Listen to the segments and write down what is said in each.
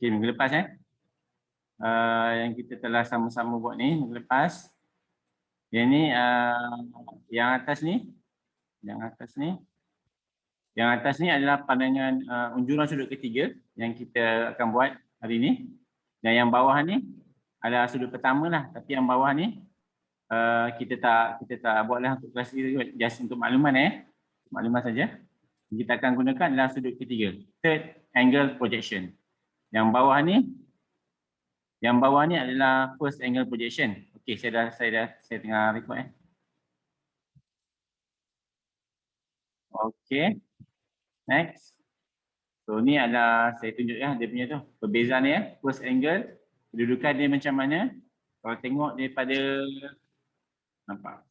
Okey, minggu lepas yang kita telah sama-sama buat ni minggu lepas. Yang ni yang atas ni adalah pandangan unjuran sudut ketiga yang kita akan buat hari ni. Dan yang bawah ni adalah sudut pertama lah, tapi yang bawah ni kita tak buatlah untuk kelas ni, just untuk makluman makluman saja. Kita akan gunakan adalah sudut ketiga, third angle projection. Yang bawah ni adalah first angle projection. Okey, saya tengah record Okey. Next. So ni adalah saya tunjuk dia punya tu. Perbezaan dia, first angle, kedudukan dia macam mana. Kalau tengok daripada nampak.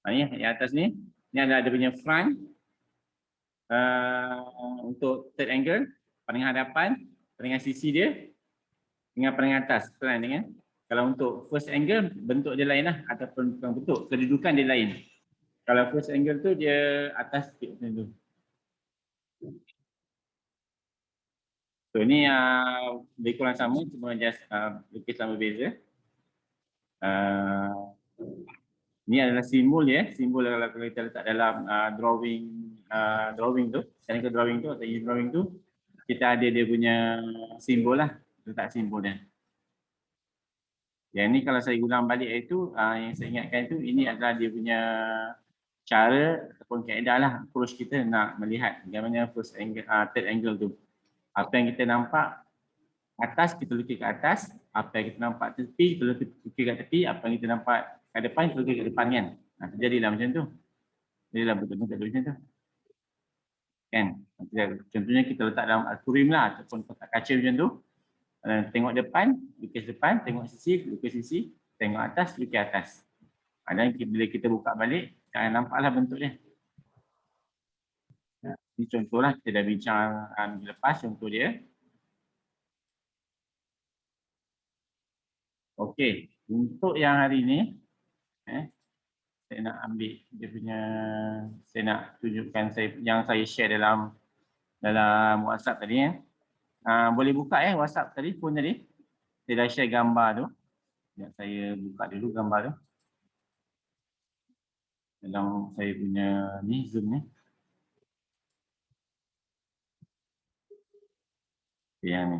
Ni yang atas ni adalah dia punya front. Untuk third angle, pandangan hadapan, pandangan sisi dia dengan pandangan atas. Kan? Kalau untuk first angle, bentuk dia lain lah, ataupun bentuk kedudukan dia lain. Kalau first angle tu dia atas sikit macam tu. So ni lebih kurang sama, cuma just lukisan berbeza. Ni adalah simbol simbol kalau kita letak dalam drawing tu, technical drawing tu atau drawing tu, kita ada dia punya simbol lah, letak simbol dia. Yang ni kalau saya ulang balik itu, yang saya ingatkan itu, ini adalah dia punya cara ataupun kaedah lah, approach kita nak melihat bagaimana first angle, third angle tu. Apa yang kita nampak atas, kita lukis ke atas. Apa yang kita nampak tepi, kita lukis ke tepi. Apa yang kita nampak ke depan, kita lukis ke depan kan. Jadilah macam tu. Jadilah betul-betul macam tu. Kan? Contohnya kita letak dalam Al-Qurim lah, ataupun kotak kaca macam tu. Tengok depan, lukis depan. Tengok sisi, lukis sisi. Tengok atas, lukis atas. Dan bila kita buka balik, kita nampaklah bentuk dia. Ini contohlah, kita dah bincang minggu lepas contoh dia. Okey, untuk yang hari ni, saya nak ambil dia punya, saya nak tunjukkan yang saya share dalam WhatsApp tadi. Boleh buka WhatsApp tadi, phone tadi. Saya dah share gambar tu. Sekejap saya buka dulu gambar tu. Dalam saya punya ni, Zoom ni. Yang ni.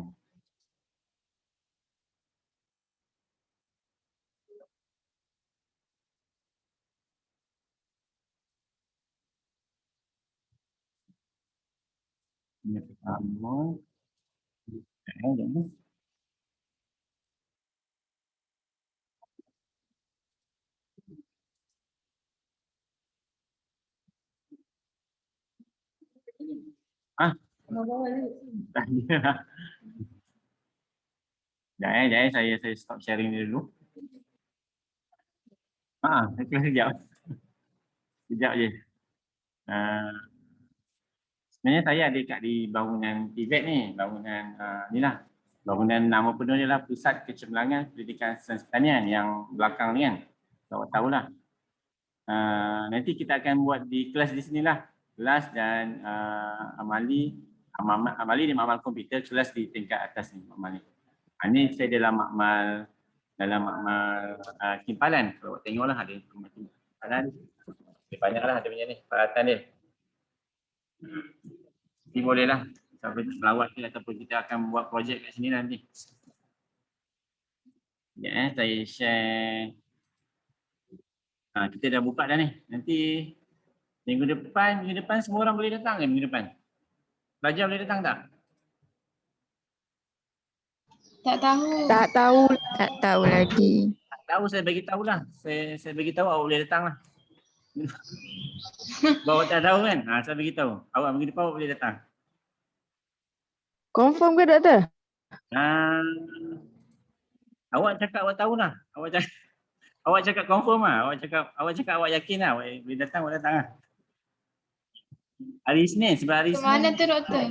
Ini pertama. Jangan. Jangan, saya stop sharing ni dulu. Sekejap. Sekejap je. Sebenarnya saya ada kat di bangunan TVET ni, bangunan bangunan nama penuh dia lah Pusat Kecemerlangan Pendidikan Sains Pertanian yang belakang ni kan. Awak tahulah. Nanti kita akan buat di kelas di sinilah. Kelas dan amali dan makmal komputer, kelas di tingkat atas ni makmal ni. Ini saya dalam makmal kimpalan. Kalau awak tengoklah ada kimpalan. Banyaklah ada punya ni, peralatan dia. Jadi bolehlah sampai selawat ke ataupun kita akan buat projek kat sini nanti. Ya, saya share. Kita dah buka dah ni. Nanti minggu depan semua orang boleh datang ke minggu depan? Pelajar boleh datang tak? Tak tahu. Tak tahu lagi. Tak tahu, saya bagi tahulah. Saya bagi tahu awak boleh datang lah. Bawa tak tahu kan? Saya bagi tahu. Awak minggu depan awak boleh datang. Confirm ke doktor? Awak cakap awak tahu lah. Awak cakap confirm lah. Awak cakap awak yakin lah. Awak boleh datang, awak datang lah. Hari Isnin, sebab hari Isnin. Kemana tu doktor?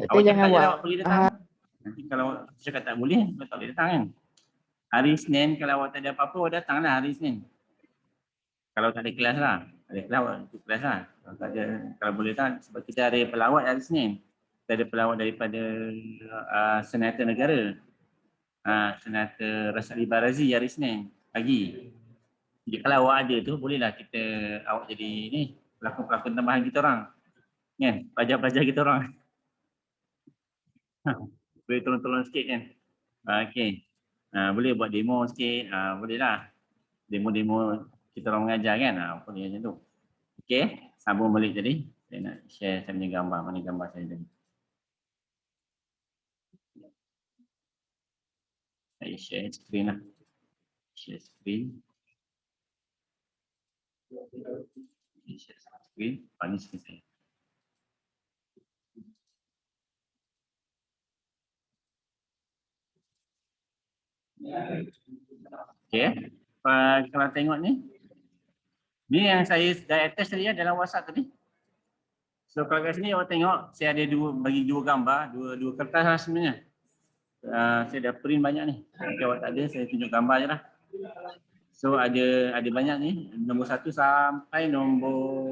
Awak cakap je awak boleh datang. Nanti kalau awak cakap tak boleh, awak tak boleh datang kan. Hari Isnin, kalau awak tak ada apa-apa, awak datanglah hari Isnin. Kalau tak ada kelas lah. Ada kelas, awak ikut kelas lah. Kalau boleh datang, sebab kita ada pelawat hari Isnin. kita ada pelawak daripada Senata Negara. Senata Rasali Barazi hari Isnin pagi. Jadi kalau awak ada tu, bolehlah kita awak jadi ni pelakon-pelakon tambahan kita orang. Kan? Pelajar-pelajar kita orang. Boleh tolong-tolong sikit kan? Okey. Boleh buat demo sikit, bolehlah. Demo-demo kita orang mengajar kan? Boleh macam tu. Okey, sambung balik tadi. Saya nak share saya punya gambar. Mana gambar saya tadi? Saya share screen lah. Share screen. Share screen. Ini screen saya. Okey. Kalau tengok ni yang saya dah attach tadi dalam WhatsApp tadi. So kalau kat sini awak tengok saya ada bagi dua gambar, dua kertas lah sebenarnya. Saya dah print banyak ni. Kalau awak tak ada saya tunjuk gambar je lah. So ada banyak ni, nombor 1 sampai nombor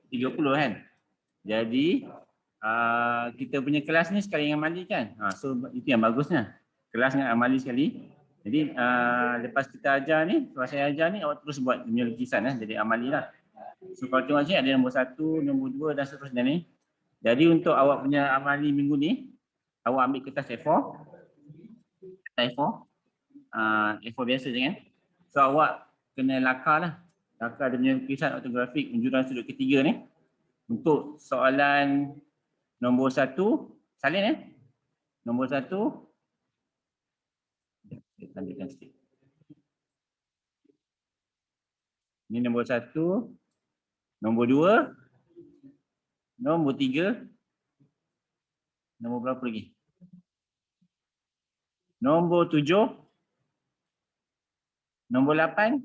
30 kan. Jadi kita punya kelas ni sekali dengan amali kan. So itu yang bagusnya. Kelas dengan amali sekali. Jadi lepas kita ajar ni, lepas saya ajar ni awak terus buat punya lukisan jadi amali lah. So kalau tengok sini ada nombor 1, nombor 2 dan seterusnya ni. Jadi untuk awak punya amali minggu ni, awak ambil kertas A4. Kertas A4 biasa je kan. So awak kena lakar lah. Lakar dia punya lukisan ortografik unjuran sudut ketiga ni. Untuk soalan nombor 1, salin Nombor 1. Saya tandakan sikit. Ini nombor 1. Nombor 2. Nombor 3. Nombor berapa lagi? Nombor 7. Nombor 8.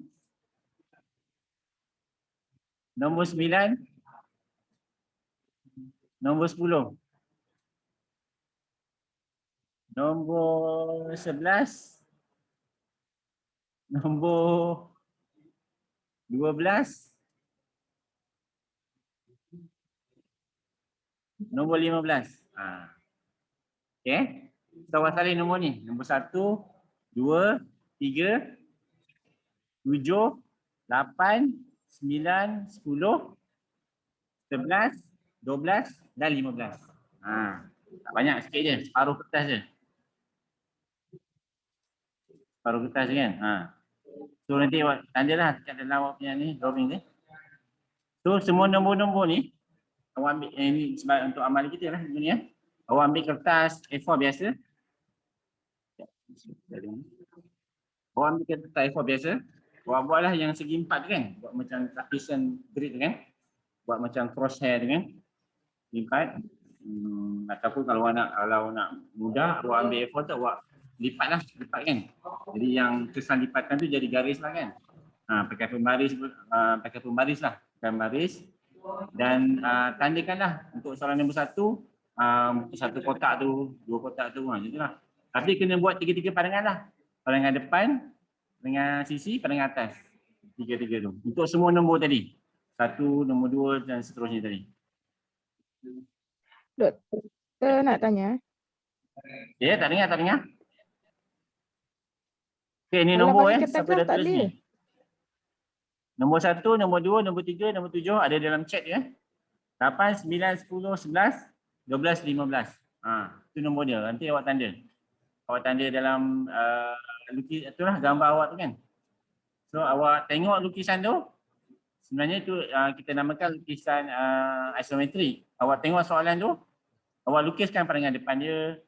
Nombor 9. Nombor 10. Nombor 11. Nombor 12. Nombor 15. Okey. So awak salin nombor ni. Nombor 1, 2, 3, 7, 8, 9, 10, 11, 12 dan 15. Tak banyak sikit je, separuh kertas je. Separuh kertas je kan. So nanti awak tandalah kat dalam awak punya ni, drawing ni. So semua nombor-nombor ni awak ambil ni sebab untuk amalan kita lah ni ya. Awak ambil kertas A4 biasa. Awak ambil kertas A4 biasa. Awak buatlah yang segi 4 tu kan. Buat macam lapisan grid tu kan. Buat macam crosshair tu kan. 4. Ataupun kalau nak mudah, awak ambil A4 tu awak lipat kan. Jadi yang kesan lipatan tu jadi garis lah kan. Pakai pembaris lah. Pakai baris dan tandakanlah untuk soalan nombor 1, satu kotak tu, 2 kotak tu, macam Tapi kena buat 3 pandangan lah. Pandangan depan, pandangan sisi, pandangan atas. 3 tu. Untuk semua nombor tadi. 1, nombor 2 dan seterusnya tadi. Doktor nak tanya. Ya, tak dengar. Okey, ni Kalau nombor bagi kertas siapa dah tak tulis ada. ni? Nombor 1, nombor 2, nombor 3, nombor 7 ada dalam chat ya. 8, 9, 10, 11, 12, 15. Itu nombor dia. Nanti awak tanda. Awak tanda dalam itulah gambar awak tu kan. So awak tengok lukisan tu. Sebenarnya itu kita namakan lukisan isometri. Awak tengok soalan tu. Awak lukiskan pandangan depan dia,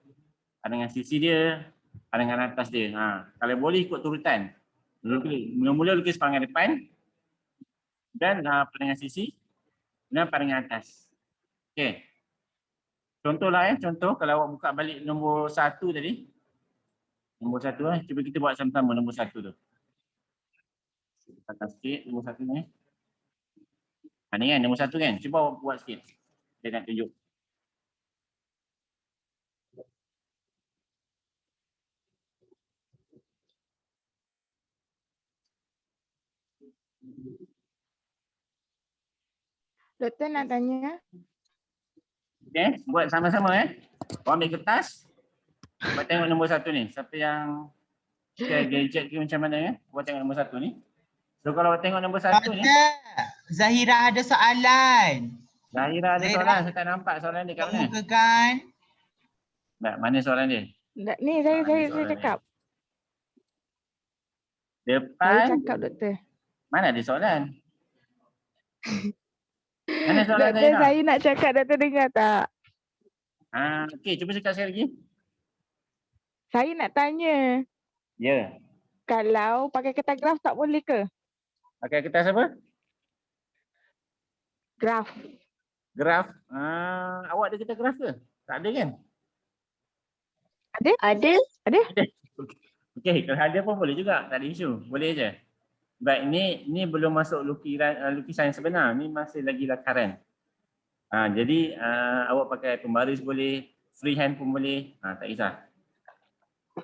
pandangan sisi dia, pandangan atas dia. Kalau boleh ikut turutan. Mula-mula lukis pandangan depan dan pandangan sisi dan pandangan atas. Okey. Contohlah contoh kalau awak buka balik nombor 1 tadi. Nombor 1 cuba kita buat sama-sama nombor 1 tu. Atas sikit nombor 1 ni. Ni kan nombor 1 kan. Cuba awak buat sikit. Saya nak tunjuk. Doktor nak tanya. Okay, buat sama-sama Kau ambil kertas. Buat tengok nombor 1 ni. Siapa yang share gadget ke macam mana Buat tengok nombor 1 ni. So kalau tengok nombor 1 ni. Doktor, Zahira ada soalan. Zahira ada soalan. Saya tak nampak soalan dia kat mana. Kemukakan. Tak, mana soalan dia? Ni saya Ada saya soalan cakap. dia. Saya Depan. cakap doktor. Mana ada soalan? Mana soalan Doktor Zahira? saya nak cakap, doktor dengar tak? Okey, cuba cakap sekali lagi. Saya nak tanya, Ya. kalau pakai kertas graf tak boleh ke? Pakai kertas apa? Graf. Graf. Awak ada kertas graf ke? Tak ada kan? Ada. Okey, kalau ada pun boleh juga. Tak ada isu. Boleh je. Baik, ni belum masuk lukisan yang sebenar. Ni masih lagi lakaran. Jadi awak pakai pembaris boleh, freehand pun boleh. Tak kisah.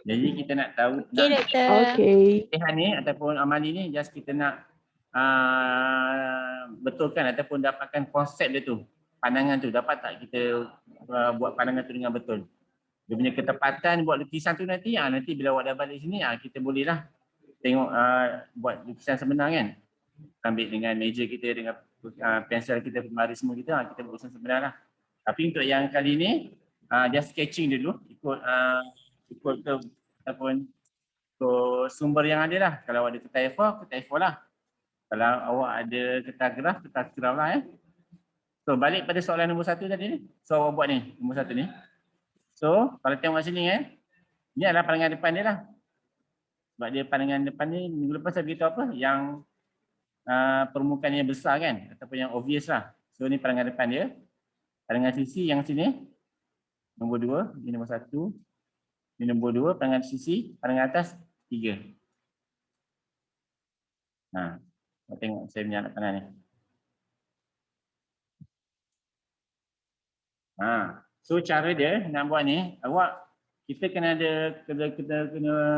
Jadi kita nak tahu Okey doktor. Okey. latihan ni ataupun amali ni just kita nak betulkan ataupun dapatkan konsep dia tu. Pandangan tu dapat tak kita buat pandangan tu dengan betul. Dia punya ketepatan buat lukisan tu nanti nanti bila awak dah balik sini kita bolehlah tengok buat lukisan sebenar kan. Ambil dengan meja kita dengan pensel kita, pembaris semua kita kita buat lukisan sebenar lah. Tapi untuk yang kali ni just sketching dulu ikut ke ataupun sumber yang ada lah. Kalau ada kertas A4 lah. Kalau awak ada kertas graf lah So balik pada soalan nombor 1 tadi ni. So awak buat ni, nombor 1 ni. So kalau tengok sini ni adalah pandangan depan dia lah. Sebab dia pandangan depan ni minggu lepas saya beritahu apa yang permukaan yang besar kan ataupun yang obvious lah. So ni pandangan depan dia. Pandangan sisi yang sini nombor 2, ni nombor 1. Ni nombor 2, pandangan sisi, pandangan atas 3. Tengok saya punya anak panah ni. So cara dia nak buat ni, kita kena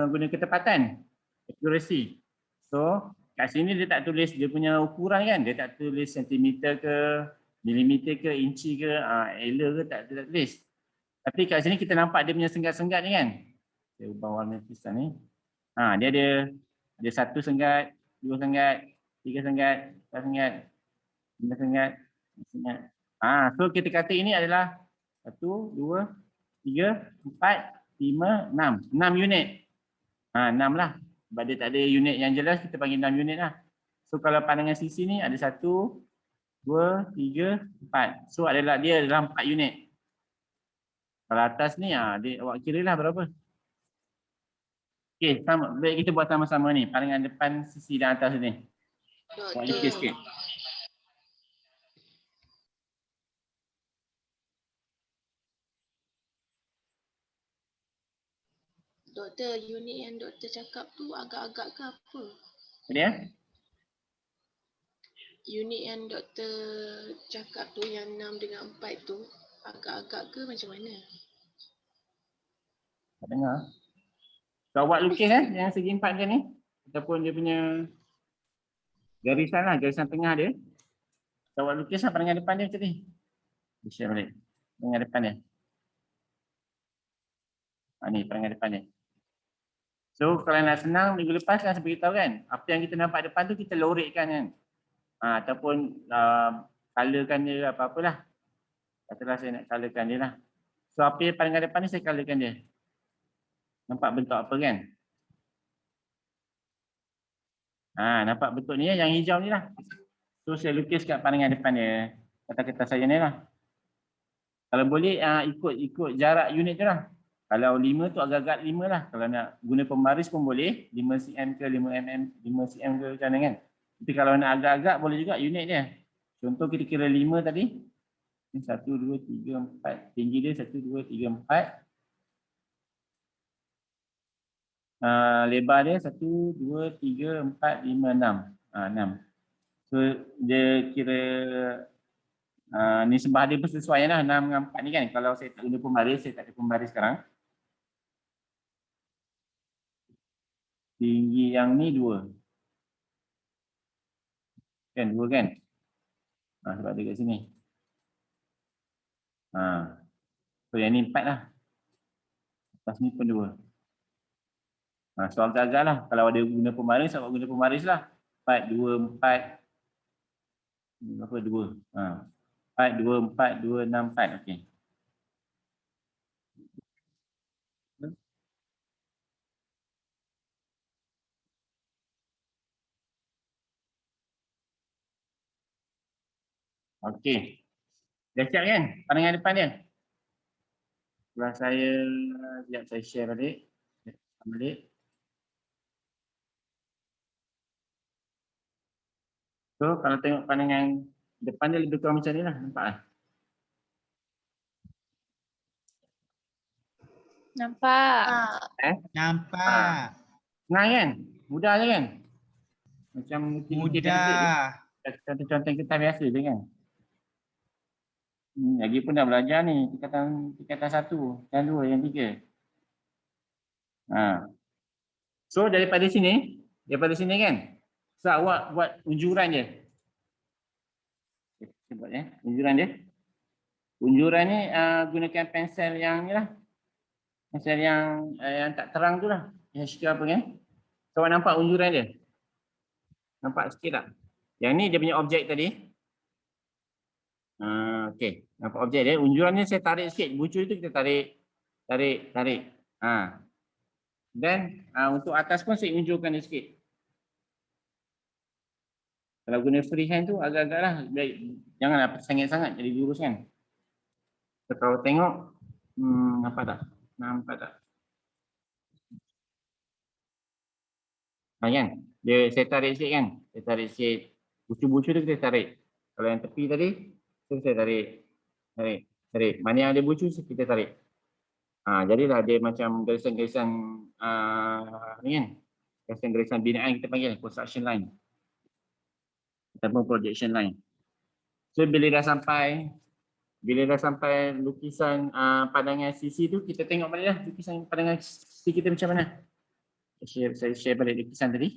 guna ketepatan, accuracy. So kat sini dia tak tulis dia punya ukuran kan, dia tak tulis sentimeter ke, milimeter ke, inci ke, ela ke, tak tulis. Tapi kat sini kita nampak dia punya senggat-senggat ni kan. Saya ubah warna tulisan ni. Dia ada 1 senggat, 2 senggat, 3 senggat, 4 senggat, 5 senggat, 6 senggat. So kita kata ini adalah 1, 2, 3, 4, 5, 6. 6 unit. 6 lah. Sebab dia tak ada unit yang jelas, kita panggil 6 unit lah. So kalau pandangan sisi ni ada 1, 2, 3, 4. So dia adalah 4 unit. Kalau atas ni awak kira lah berapa. Okey, baik kita buat sama-sama ni. Pandangan depan, sisi dan atas ni. Awak lukis sikit. Doktor, unit yang doktor cakap tu agak-agak ke apa? Dia? Unit yang doktor cakap tu yang 6 dengan 4 tu agak-agak ke macam mana? Tak dengar. Kau buat lukis yang segi 4 macam ni. Ataupun dia punya garisan lah, garisan tengah dia. Kau buat lukis lah pandangan depan dia macam ni. Dia share balik. Pandangan depan dia. Ni pandangan depan dia. So kalau nak senang minggu lepas kan saya beritahu kan. Apa yang kita nampak depan tu kita lorekkan kan. Ataupun colorkan dia apa-apalah. Katalah saya nak colorkan dia lah. So apa yang pandangan depan ni saya colorkan dia. Nampak bentuk apa kan? Nampak bentuk ni yang hijau ni lah. So saya lukis kat pandangan depan dia. Kata-kata saya ni lah. Kalau boleh ikut jarak unit tu lah. Kalau 5 tu agak-agak 5 lah. Kalau nak guna pembaris pun boleh. 5 cm ke 5 mm, 5 cm ke macam mana kan. Tapi kalau nak agak-agak boleh juga unit dia. Contoh kita kira 5 tadi. 1, 2, 3, 4. Tinggi dia 1, 2, 3, 4. Lebar dia 1, 2, 3, 4, 5, 6. 6. So dia kira ni sebab dia bersesuaian lah 6 dengan 4 ni kan. Kalau saya tak guna pembaris, saya tak ada pembaris sekarang. Tinggi yang ni 2. Kan 2 kan? Sebab dia kat sini. So yang ni 4 lah. Atas ni pun 2. So agak-agak lah. Kalau ada guna pembaris, awak guna pembaris lah. 4, 2, 4. Berapa 2? 4, 2, 4, 2, 6, 4. Okey. Okey. Dah siap kan? Pandangan depan dia. Sebelah saya, sekejap saya share balik. So kalau tengok pandangan depan dia lebih kurang macam ni lah. Nampak lah. Nampak. Nampak. Senang kan? Mudah je kan? Macam Mudah. contoh-contoh kertas biasa je kan? Lagi pun dah belajar ni. Tingkatan 1, yang 2, yang 3. So daripada sini kan? So awak buat unjuran je. Kita buat unjuran dia. Unjuran ni gunakan pensel yang ni lah. Pensel yang tak terang tu lah. Yang apa kan? So awak nampak unjuran dia? Nampak sikit tak? Yang ni dia punya objek tadi. Okey, nampak objek dia. Unjuran ni saya tarik sikit. Bucu itu kita tarik. Dan untuk atas pun saya unjurkan dia sikit. Kalau guna freehand tu agak-agak lah. Janganlah sangat-sangat jadi lurus kan. So, kalau tengok, nampak tak? Kan? Saya tarik sikit kan? Saya tarik sikit. Bucu-bucu tu kita tarik. Kalau yang tepi tadi, saya tarik. Mana yang ada bucu, kita tarik. Jadilah dia macam garisan-garisan ni kan? Garisan-garisan binaan kita panggil construction line. Ataupun projection line. So bila dah sampai lukisan pandangan sisi tu, kita tengok balik lah lukisan pandangan sisi kita macam mana. Saya share balik lukisan tadi.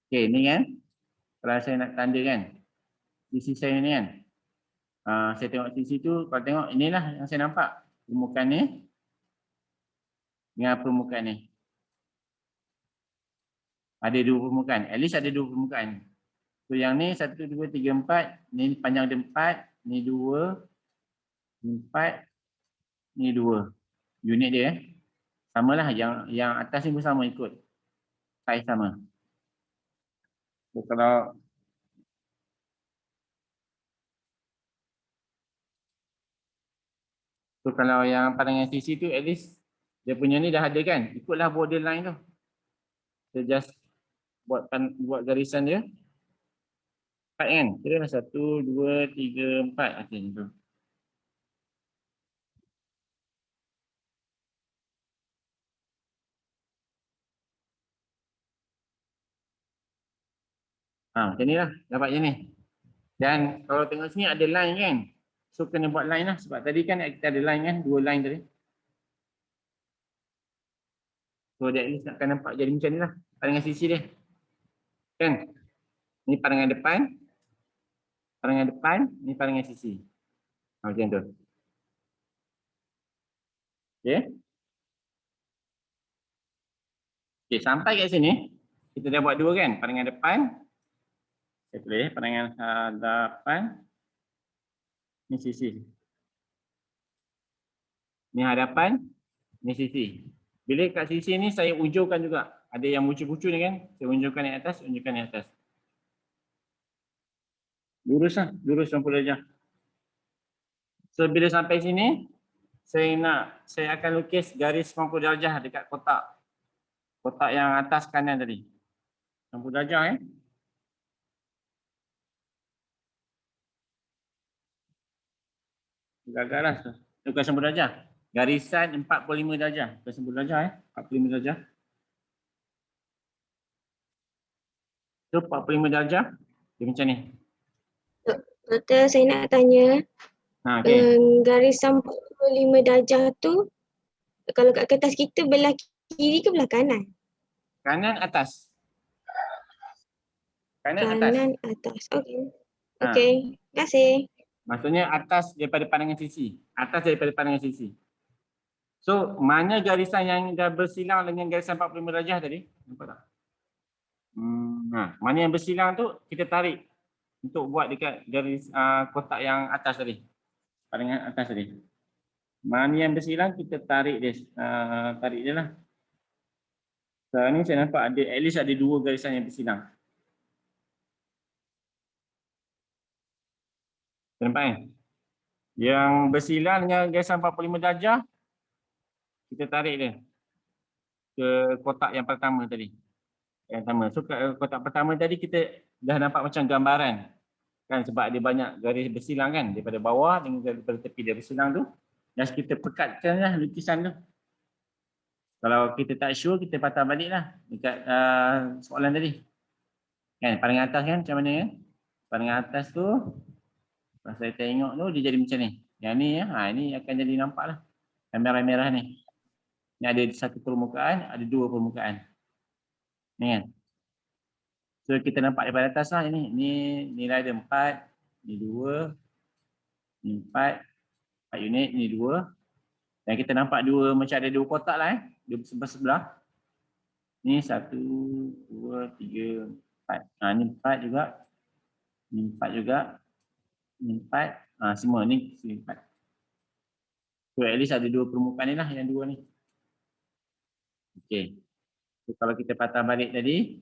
Okey, ni kan. Kalau saya nak tanda kan. Sisi saya ni kan. Saya tengok sisi tu, kalau tengok inilah yang saya nampak. Permukaan ni. Dengan permukaan ni. Ada 2 permukaan. At least ada 2 permukaan. So yang ni 1, 2, 3, 4. Ni panjang dia 4. Ni 2. 4. Ni 2. Unit dia samalah. Yang atas ni pun sama ikut. Saiz sama. So kalau yang pandangan sisi tu at least dia punya ni dah ada kan. Ikutlah borderline tu. So just buat garisan dia. 4 kan? Kira lah 1, 2, 3, 4. Okey, tu. Macam ni lah. Dapat je ni. Dan kalau tengok sini ada line kan. So kena buat line lah. Sebab tadi kan kita ada line kan. 2 line tadi. So dia ni nak nampak jadi macam ni lah. Pandangan sisi dia. Kan? Ni pandangan depan. Ni pandangan sisi. Macam tu. Okay. Okay, sampai kat sini. Kita dah buat 2 kan. Pandangan depan. Saya tulis pandangan hadapan. Ni sisi. Ni hadapan. Ni sisi. Bila kat sisi ni saya unjurkan juga. Ada yang bucu-bucu ni kan. Saya unjurkan yang atas, unjurkan yang atas. Lurus lah. Lurus 90 darjah. So bila sampai sini, saya akan lukis garis 90 darjah dekat kotak. Kotak yang atas kanan tadi. 90 darjah Gagal lah. Bukan 90 darjah. Garisan 45 darjah. Bukan 90 darjah 45 darjah. So 45 darjah. Dia macam ni. Doktor, saya nak tanya. Okay. Garisan 45 darjah tu, kalau kat kertas kita belah kiri ke belah kanan? Kanan atas. Kanan atas. Kanan atas. Okey. Okey. Terima kasih. Maksudnya atas daripada pandangan sisi. Atas daripada pandangan sisi. So, mana garisan yang dah bersilang dengan garisan 45 darjah tadi? Nampak tak? Mana yang bersilang tu kita tarik untuk buat dekat garis kotak yang atas tadi. Pandangan atas tadi. Mana yang bersilang kita tarik dia. Tarik dia lah. Sekarang ni saya nampak ada at least ada 2 garisan yang bersilang. Nampak kan? Yang bersilang dengan garisan 45 darjah, kita tarik dia ke kotak yang pertama tadi. Yang pertama. So kotak pertama tadi kita dah nampak macam gambaran. Kan sebab ada banyak garis bersilang kan. Daripada bawah dengan daripada tepi dia bersilang tu. Dan kita pekatkan lah lukisan tu. Kalau kita tak sure, kita patah balik lah dekat soalan tadi. Kan pandangan atas kan macam mana kan? Pandangan atas tu. Kalau saya tengok tu dia jadi macam ni. Yang ni ya, ini akan jadi nampak lah. Yang merah-merah ni. Ni ada satu permukaan, ada 2 permukaan. Ni kan. So kita nampak daripada atas lah ini. Ni nilai dia 4, ni 2, ni 4 unit, ni 2. Dan kita nampak macam ada 2 kotak lah Dia sebelah-sebelah. Ni 1, 2, 3, 4. Ni 4 juga. Ni 4 juga. Ni 4. Semua ni 4. So at least ada 2 permukaan ni lah yang 2 ni. Okey. So kalau kita patah balik tadi.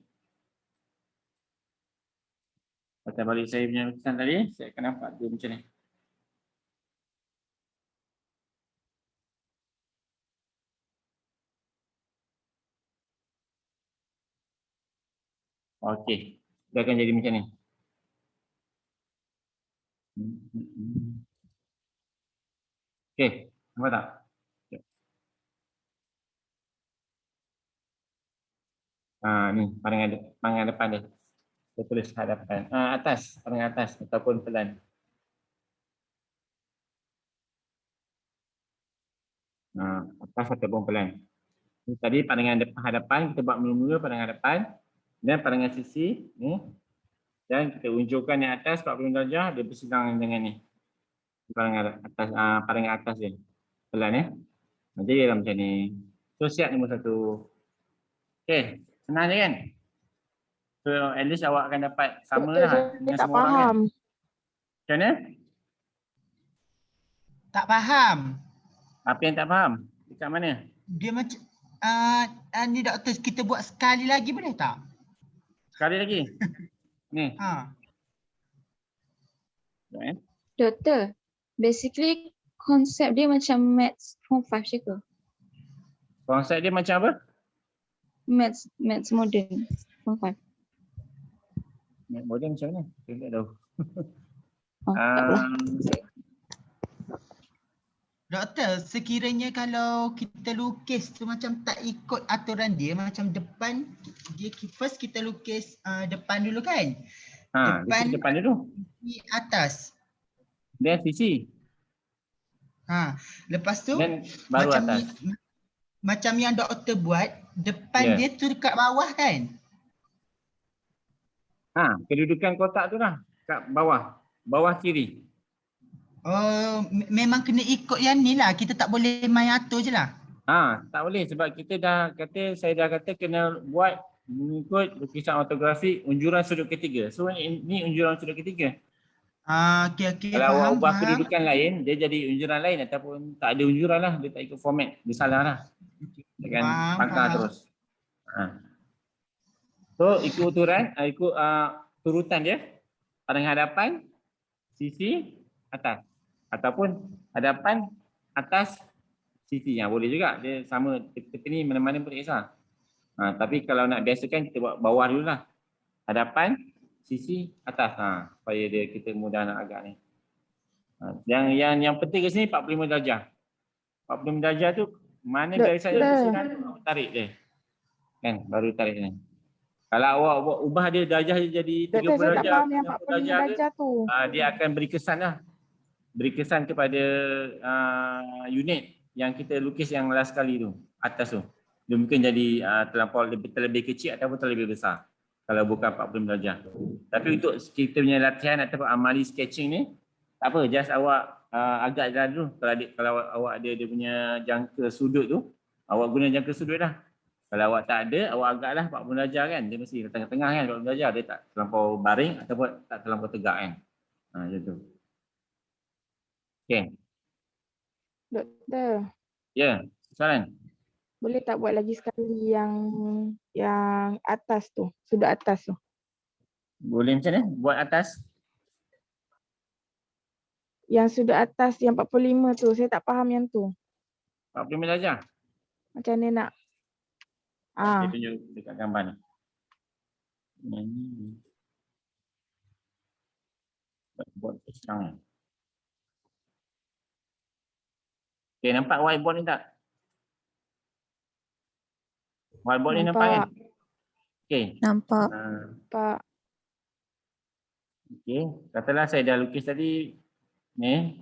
Patah balik saya punya lukisan tadi. Saya akan nampak dia macam ni. Okey. Dia akan jadi macam ni. Okey, nampak tak? Ni pandangan depan dia. Saya tulis hadapan. Atas, pandangan atas ataupun pelan. Atas ataupun pelan. Tadi pandangan hadapan, kita buat mula-mula pandangan hadapan. Dan pandangan sisi ni. Dan kita unjurkan yang atas 45 darjah, dia bersilang dengan ni. Pandangan atas dia. Pelan ya. Jadi dia macam ni. So siap nombor 1. Okey, senang je kan? So at least awak akan dapat sama lah dengan tak semua orang kan? faham. Macam mana? Tak faham. Apa yang tak faham? Dekat mana? Dia macam ni doktor, kita buat sekali lagi boleh tak? Sekali lagi. Ni. Doktor, basically konsep dia macam maths form 5 je ke? Konsep dia macam apa? Maths modern form 5. Maths modern macam mana? Saya tak tahu. Tak apalah. Doktor, sekiranya kalau kita lukis tu macam tak ikut aturan dia, macam depan, first kita lukis depan dulu kan? Depan dulu. Di atas. Dan sisi. Lepas tu Dan baru macam atas. Macam yang doktor buat, depan dia tu dekat bawah kan? Kedudukan kotak tu lah. Kat bawah. Bawah kiri. Oh, memang kena ikut yang ni lah. Kita tak boleh main atur je lah. Tak boleh sebab saya dah kata kena buat mengikut lukisan ortografi unjuran sudut ketiga. So ni unjuran sudut ketiga. Okey. Kalau awak Faham, ubah faham. kedudukan lain, dia jadi unjuran lain ataupun tak ada unjuran lah. Dia tak ikut format. Dia salah lah. Dia akan Faham, pangkal faham. terus. So ikut turutan dia. Pandangan hadapan, sisi, atas. Ataupun hadapan, atas, sisi. Boleh juga. Dia sama tepi ni mana-mana pun tak kisah. Tapi kalau nak biasakan kita buat bawah dulu lah. Hadapan, sisi, atas. Supaya kita mudah nak agak ni. Yang penting ke sini 45 darjah. 45 darjah tu mana garisan yang bersilang tu tarik dia. Kan baru tarik ni. Kalau awak ubah dia darjah jadi 30 Doktor, saya tak darjah, faham yang 40 45 darjah ke, darjah tu. dia akan beri kesan lah. Beri kesan kepada unit yang kita lukis yang last kali tu, atas tu. Dia mungkin jadi terlebih kecil ataupun terlebih besar. Kalau bukan 45 darjah. Tapi untuk kita punya latihan ataupun amali sketching ni, Tak apa, just awak agak jalan dulu. Kalau awak ada dia punya jangka sudut tu, awak guna jangka sudut lah. Kalau awak tak ada, awak agaklah 40 darjah kan. Dia mesti tengah-tengah kan 40 darjah. Dia tak terlampau baring ataupun tak terlampau tegak kan. Macam tu. Okay. Doktor, Ya, soalan? boleh tak buat lagi sekali yang atas tu, sudut atas tu? Boleh macam mana? Buat atas? Yang sudut atas yang 45 tu, saya tak faham yang tu. 45 darjah? Macam mana nak? Saya tunjuk dekat gambar ni. Ini. Buat sekarang ni. Okay, nampak whiteboard ni tak? Whiteboard ni nampak kan? Okay. Nampak. Pak. Okay. Katalah saya dah lukis tadi. Ni.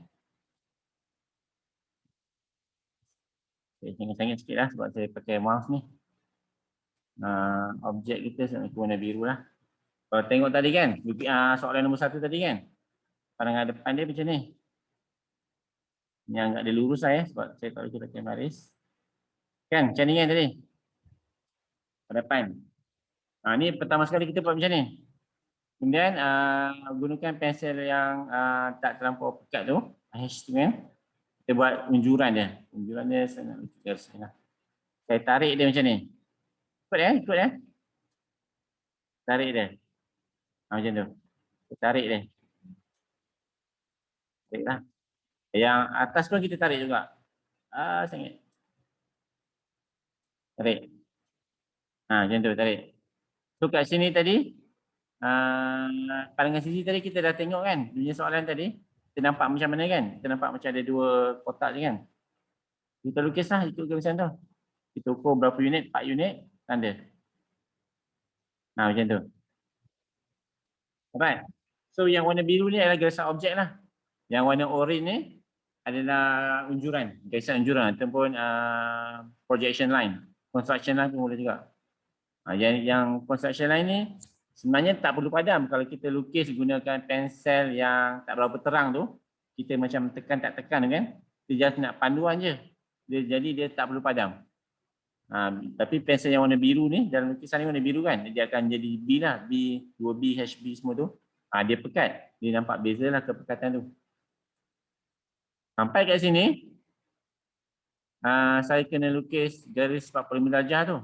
Saya sengit-sengit sikit lah sebab saya pakai mouse ni. Objek kita sebenarnya warna biru lah. Kalau tengok tadi kan, soalan nombor 1 tadi kan. Pandangan depan dia macam ni. Yang agak dia lurus lah sebab saya tak boleh pakai baris. Kan, macam ni kan tadi. Pada depan. Ni pertama sekali kita buat macam ni. Kemudian gunakan pensel yang tak terlampau pekat tu. H tu kan. Kita buat unjuran dia. Unjuran dia saya nak garis ni lah. Saya tarik dia macam ni. Ikut ya. Tarik dia. Macam tu. Saya tarik dia. Tarik lah. Yang atas pun kita tarik juga. Sangat. Tarik. Macam tu tarik. So kat sini tadi, pandangan sisi tadi kita dah tengok kan. Dunia soalan tadi. Kita nampak macam mana kan. Kita nampak macam ada 2 kotak je kan. Kita lukislah ikut garisan tu. Kita ukur berapa unit, 4 unit, tanda. Macam tu. Alright. So yang warna biru ni adalah garisan objek lah. Yang warna orange ni adalah unjuran. Garisan unjuran ataupun projection line. Construction line pun boleh juga. Yang construction line ni sebenarnya tak perlu padam. Kalau kita lukis gunakan pensel yang tak berapa terang tu, kita macam tekan tak tekan kan. Kita just nak panduan je. Jadi dia tak perlu padam. Tapi pensel yang warna biru ni, dalam lukisan ni warna biru kan, dia akan jadi B lah, B, 2B, HB semua tu. Dia pekat, dia nampak beza lah kepekatan tu. Sampai kat sini, saya kena lukis garis 45 darjah tu.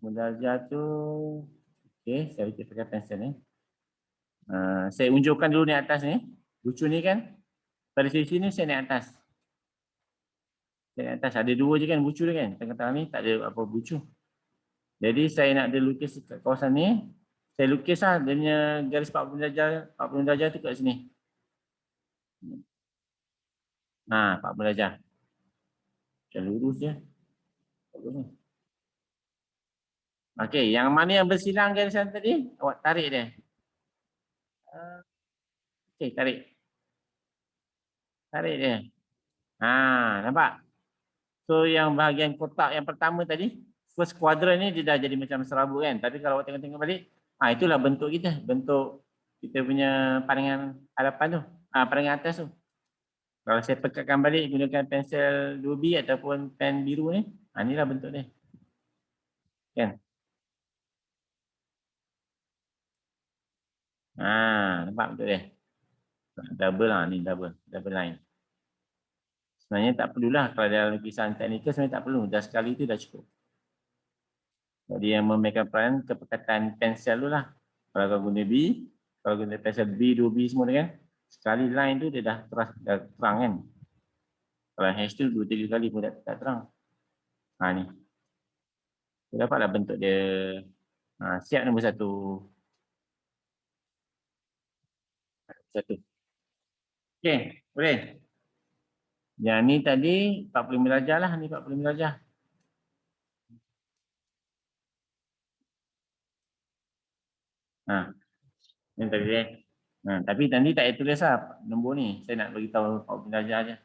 45 darjah tu, okay, saya lukis pakai pensel ni. Saya unjurkan dulu ni atas ni, lucu ni kan, pada sisi ni saya naik atas. Dari atas ada 2 je kan bucu dia kan. Tengah-tengah ni tak ada apa bucu. Jadi saya nak dia lukis kat kawasan ni. Saya lukis lah dia punya garis 40 darjah tu kat sini. 40 darjah. Macam lurus je. Okey, yang mana yang bersilang garisan tadi? Awak tarik dia. Okey, tarik. Tarik dia. Nampak? So yang bahagian kotak yang pertama tadi, first quadrant ni dia dah jadi macam serabut kan. Tapi kalau awak tengok-tengok balik, itulah bentuk kita. Bentuk kita punya pandangan hadapan tu. Pandangan atas tu. Kalau saya pekatkan balik gunakan pensel 2B ataupun pen biru ni, inilah bentuk dia. Kan? Nampak bentuk dia? Double lah, ni double line. Sebenarnya tak perlulah kalau dalam lukisan teknikal sebenarnya tak perlu. Dah sekali tu dah cukup. Jadi yang memainkan peranan kepekatan pensel tu lah. Kalau kau guna B, kalau guna pensel B, 2B semua kan, sekali line tu dia dah terang kan. Kalau H tu 2-3 kali pun tak terang. Ni. Kita dapatlah bentuk dia. Siap nombor 1. Okey, boleh. Yang ni tadi 45 darjah lah, ni 45 darjah. Ni tadi tapi tadi tak ada tulis lah nombor ni. Saya nak bagi tahu 40 darjah aja.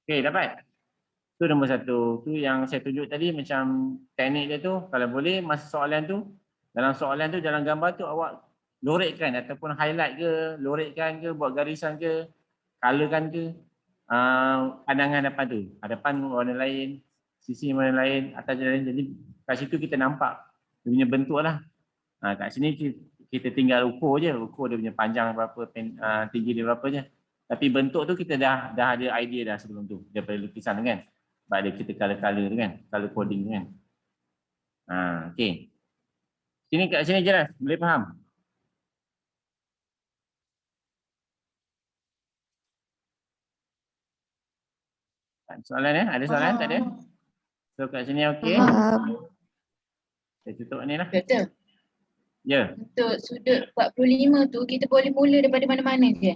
Okey, dapat. Tu nombor 1. Tu yang saya tunjuk tadi macam teknik dia tu, kalau boleh masa soalan tu, dalam soalan tu dalam gambar tu awak lorekkan ataupun highlight ke, lorekkan ke, buat garisan ke, colorkan ke pandangan depan tu. Hadapan warna lain, sisi warna lain, atas lain. Jadi kat situ kita nampak dia punya bentuk lah. Kat sini kita tinggal ukur je, ukur dia punya panjang berapa, tinggi dia berapa je. Tapi bentuk tu kita dah ada idea dah sebelum tu daripada lukisan tu kan. Sebab ada kita color tu kan, color coding tu kan. Okey. Sini kat sini jelas, boleh faham? Soalan ada soalan tak ada? So kat sini okey. Saya tutup ni lah. Doktor, Ya. untuk sudut 45 tu kita boleh mula daripada mana-mana je?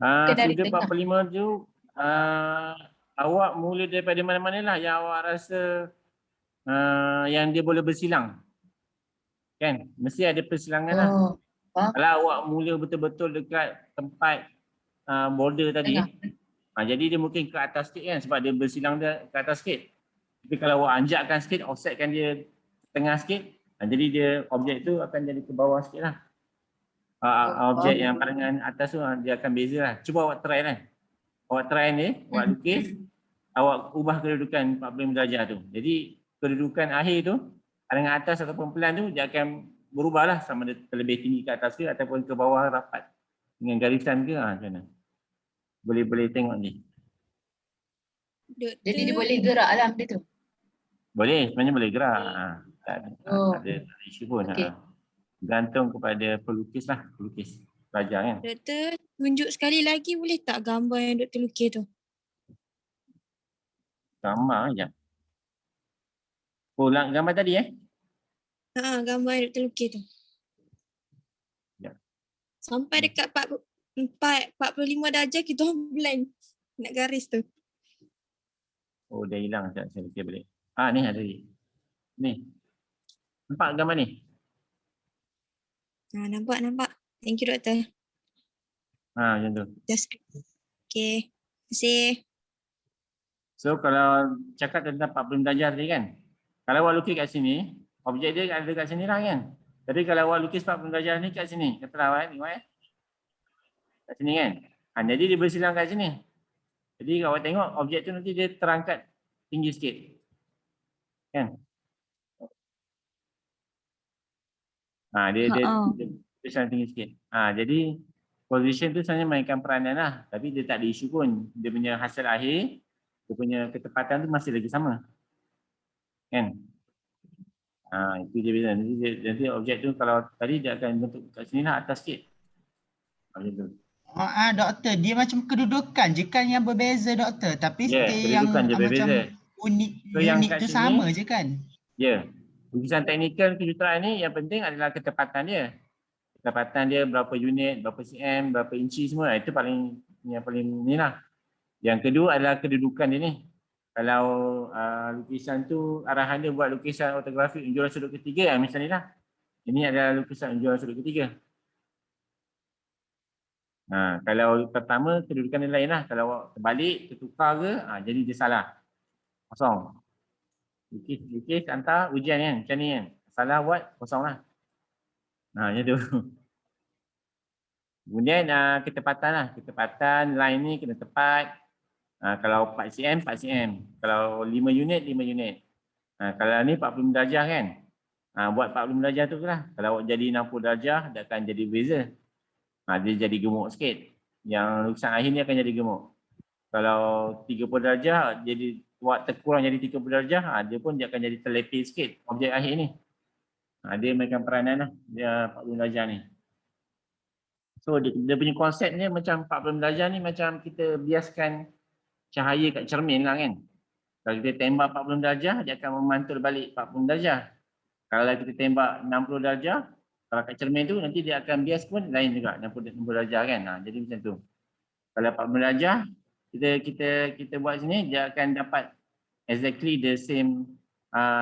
Ke dari Sudut tengah? 45 tu awak mula daripada mana-mana lah yang awak rasa yang dia boleh bersilang. Kan? Mesti ada persilangan lah. Oh, faham. Kalau awak mula betul-betul dekat tempat border tadi, jadi dia mungkin ke atas sikit kan sebab dia bersilang dia ke atas sikit. Tapi kalau awak anjakkan sikit, offsetkan dia tengah sikit, jadi dia objek tu akan jadi ke bawah sikit lah. Objek yang pandangan atas tu dia akan beza lah. Cuba awak try lah. Awak try ni, awak lukis, awak ubah kedudukan 45 darjah tu. Jadi kedudukan akhir tu, pandangan atas ataupun pelan tu, dia akan berubah lah sama dia terlebih tinggi ke atas ke ataupun ke bawah rapat dengan garisan ke macam mana. Boleh tengok ni. Jadi dia boleh gerak lah benda tu? Boleh, sebenarnya boleh gerak. Tak ada isu pun. Okey. Gantung kepada pelukis lah, pelukis pelajar kan. Doktor, tunjuk sekali lagi boleh tak gambar yang doktor lukis tu? Gambar je. Oh, gambar tadi Gambar yang doktor lukis tu. Ya. Sampai dekat 45 darjah kita orang blank nak garis tu. Oh, dah hilang. Sekejap, saya lukis balik. Ni ada ni. Ni. Nampak gambar ni? Nampak. Thank you doktor. Macam tu. Just okay. Terima kasih. So, kalau cakap tentang 45 darjah tadi kan, kalau awak lukis kat sini, objek dia ada kat sini lah kan. Tapi kalau awak lukis 40 darjah ni kat sini, katalah awak tengok kat sini kan. Jadi dia bersilang kat sini. Jadi awak tengok objek tu nanti dia terangkat tinggi sikit. Kan? Dia bersilang tinggi sikit. Jadi position tu sebenarnya mainkan peranan lah. Tapi dia tak ada isu pun. Dia punya hasil akhir, dia punya ketepatan tu masih lagi sama. Kan? Itu dia beza. Nanti objek tu kalau tadi dia akan bentuk kat sini lah atas sikit. Macam tu. Doktor, dia macam kedudukan je kan yang berbeza doktor. Tapi yang macam unik tu sini, sama je kan? Ya. Lukisan teknikal kejuruteraan ni yang penting adalah ketepatan dia. Ketepatan dia berapa unit, berapa cm, berapa inci semua. Itu yang paling ni lah. Yang kedua adalah kedudukan dia ni. Kalau lukisan tu arahan dia buat lukisan ortografi unjuran sudut ketiga macam ni lah. Ini adalah lukisan unjuran sudut ketiga. Kalau pertama kedudukan dia lain lah. Kalau awak terbalik, tertukar ke, jadi dia salah. Kosong. Lukis hantar ujian kan, macam ni kan. Salah buat, kosong lah. Macam tu. Kemudian ketepatan lah. Ketepatan line ni kena tepat. Kalau 4 cm, 4 cm. Kalau 5 unit, 5 unit. Kalau ni 40 darjah kan. Buat 40 darjah tu lah. Kalau awak jadi 60 darjah, dia akan jadi beza. Dia jadi gemuk sikit. Yang lukisan akhir ni akan jadi gemuk. Kalau 30 darjah, jadi buat terkurang jadi 30 darjah, dia pun dia akan jadi terlepih sikit objek akhir ni. Dia mainkan peranan lah, dia 40 darjah ni. So dia punya konsep ni macam 40 darjah ni macam kita biaskan cahaya kat cermin lah kan. Kalau kita tembak 40 darjah, dia akan memantul balik 40 darjah. Kalau kita tembak 60 darjah, kalau kat cermin tu nanti dia akan bias pun lain juga 60 darjah kan. Jadi macam tu. Kalau 40 darjah, kita buat sini, dia akan dapat exactly the same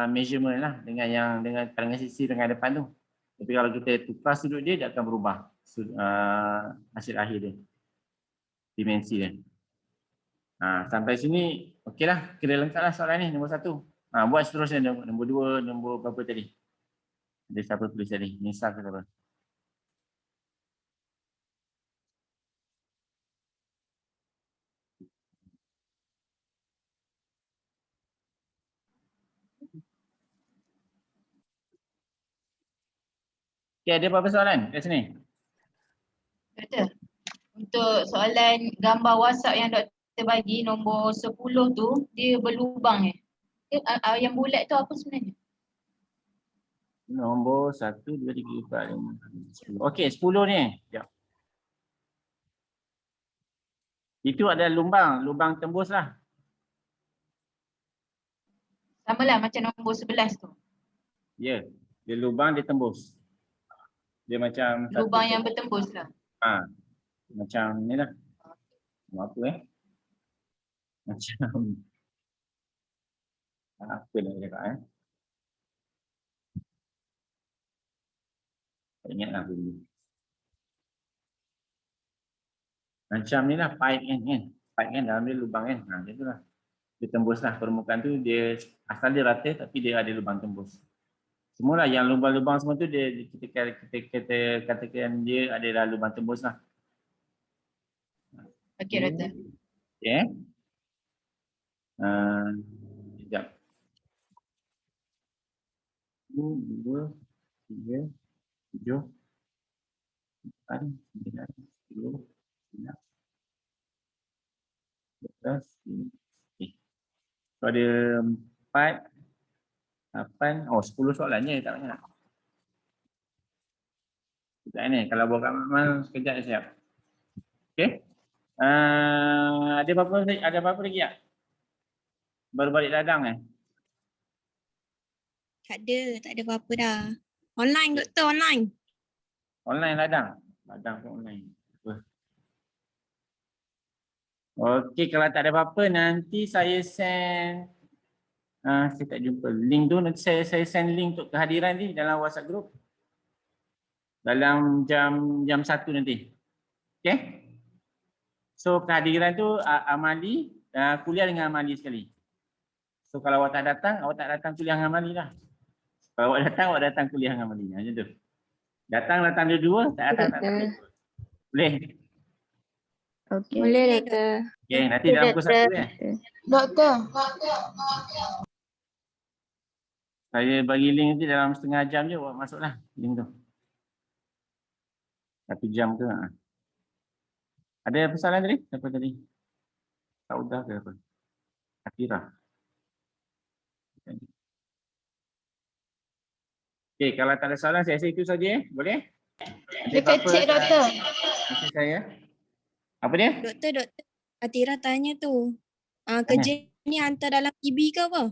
measurement lah dengan sisi dengan depan tu. Tapi kalau kita tukar sudut dia akan berubah hasil akhir dia, dimensi dia. Sampai sini okey lah, kira lengkap lah soalan ni nombor 1. Buat seterusnya nombor 2, nombor berapa tadi? Ada siapa tulis tadi? Nisa ke apa? Okay, ada apa-apa soalan kat sini? Doktor, untuk soalan gambar WhatsApp yang doktor bagi nombor 10 tu, dia berlubang yang bulat tu apa sebenarnya? Nombor 1, 2, 3, 4, 5, 6, 7, 10. Okey, 10 ni. Sekejap. Itu ada lubang tembus lah. Sama lah macam nombor 11 tu. Ya, dia lubang, dia tembus. Dia macam Lubang yang bertembus lah. macam ni lah. Apa macam apa nak cakap tak ingat lah dulu. Macam ni lah pipe kan. Pipe kan dalam dia lubang kan. Macam tu lah. Dia tembus lah. Permukaan tu dia asal dia rata tapi dia ada lubang tembus. Semualah yang lubang-lubang semua tu dia kita katakan dia adalah lubang tembus lah. Okey doktor. Okey. Sekejap. 1, 2, 3, 7, 8, 9, 10, 11, 12, okey. So ada 4, 8, 10 soalannya tak banyak. Sekejap ni, kalau buat kat Makmal sekejap dah siap. Okey. Ada apa-apa lagi tak? Baru balik ladang Tak ada apa-apa dah. Online doktor, online. Online ladang. Ladang pun online. Okey, kalau tak ada apa-apa nanti saya send saya tak jumpa link tu, nanti saya send link untuk kehadiran ni dalam WhatsApp group. Dalam jam 1 nanti. Okey? So kehadiran tu amali kuliah dengan amali sekali. So kalau awak tak datang kuliah dengan amali lah. Kalau awak datang kuliah dengan amali. Macam tu. Datang dua-dua, tak datang dua. Boleh? Okay. Boleh doktor. Okey, nanti dalam pukul 1 Doktor. Saya bagi link nanti dalam setengah jam je awak masuklah link tu. 1 jam ke? Ada persoalan tadi? Apa tadi? Saudah ke apa? Akhirah. Okey, kalau tak ada soalan saya rasa itu saja boleh? Dekat cek doktor. Mesej saya. Apa dia? Doktor, Atira tanya tu. Kerja ni hantar dalam PB ke apa?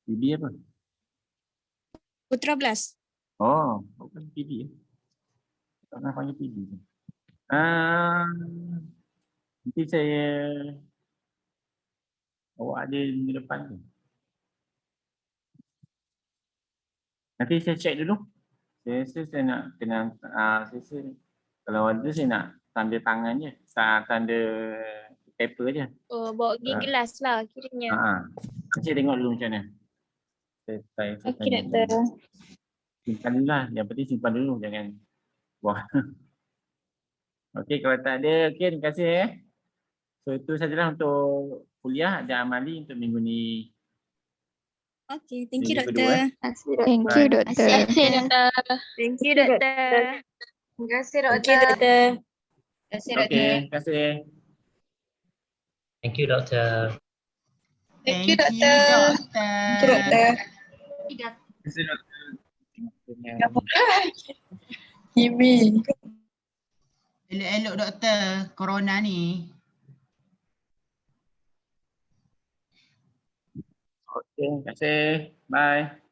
PB apa? Putra Blast. Oh, bukan PB. Tak nak panggil PB. Nanti awak ada minggu depan tu. Nanti saya check dulu. Saya nak kena kalau ada saya nak tanda tangan je. Tanda paper je. Oh, bawa pergi kelas lah kiranya. Saya tengok dulu macam mana. Okey doktor. Simpan dulu lah. Yang penting simpan dulu. Jangan buang. Okey, kalau tak ada. Okey, terima kasih So itu sajalah untuk kuliah dan amali untuk minggu ni. Okay, thank you Minggu doktor. Thank you doktor. Thank you doktor. Terima kasih Thank you doktor. Terima kasih doktor. Okey, terima kasih. Thank you, Doctor. Thank you doktor. Thank you doktor. Terima kasih doktor. Kimi. Elok-elok doktor, corona ni. Okey, terima kasih. Bye.